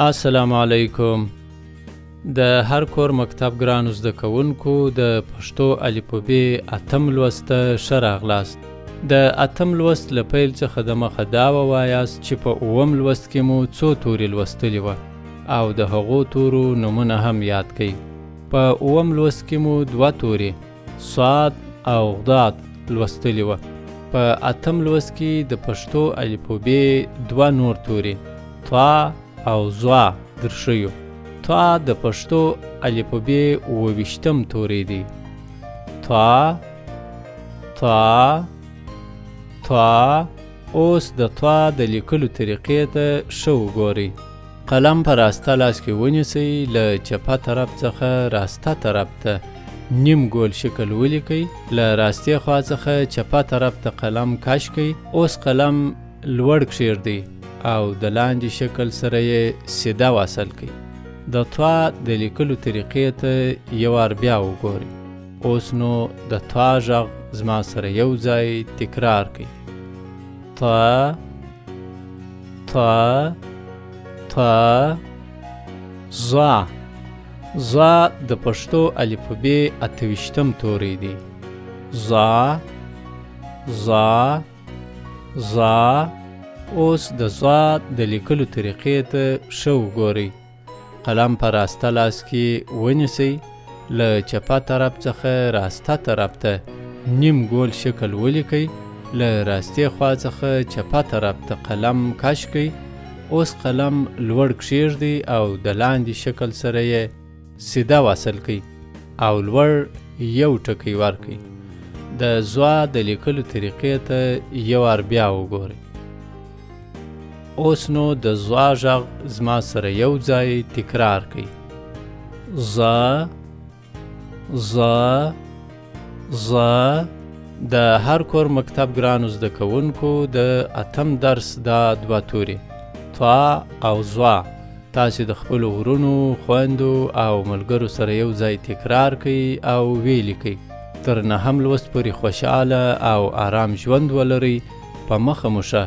السلام علیکم. د هر کور مکتب ګرانو زده کوونکو د پښتو الفبې اتم لوست ته ښه راغلاست. د اتم لوست له پیل څخه د مخه دا ووایاست چې په اووم لوست کې مو څو تورې لوستلي وه او د هغو تورو نومونه هم یاد کړئ. په اووم لوست کې مو دوه تورې صاد او ضاد لوستلي وه. په اتم لوست کې د پښتو الفبې دوه نور تورې طا او ظا درښیو. طا د پښتو الفبې اووه توری دی. طا طا طا. اوس د طا د لیکلو طریقې ته ښه وګورئ. قلم په راسته لاس کې ونیسئ، له چپه طرف څخه راسته طرف ته نیم ګول شکل ولیکئ، له راستې خوا څخه چپه طرف ته قلم کش کړئ. اوس قلم لوړ کښیږدئ او د لاندې شکل سره یې سیده وصل کړئ. د طا د لیکلو طریقې ته یو وار بیا وګورئ. اوس نو د طا غږ زما سره یو ځای تکرار کړئ. طا طا طا. ظا. ظا د پښتو الفبې اته توری دی. ظا ظا ظا. اوس د ظا د لیکلو طریقې ته ښه وګورئ. قلم په راسته لاس کې ونیسئ، له چپه طرف څخه راسته طرف ته نیم ګول شکل ولیکئ، له راستې خوا څخه چپه طرف ته قلم کش کړئ. اوس قلم لوړ کښیږدئ او د لاندې شکل سره یې سیده وصل کړئ او لوړ یو ټکی ورکړئ. د ظا د لیکلو طریقې ته یو وار بیا وګورئ. اوس نو د ظا غږ زما سره یو ځای تکرار کړئ. ظا ظا ظا. د هر کور مکتب ګرانو زده کوونکو د اتم درس دا دوه توري طا او ظا تاسې د خپلو ورونو، خویندو او ملګرو سره یو ځای تکرار کړئ او ویې لیکئ. تر نهم لوست پورې خوشحاله او آرام ژوند ولرئ. په مخه مو شه.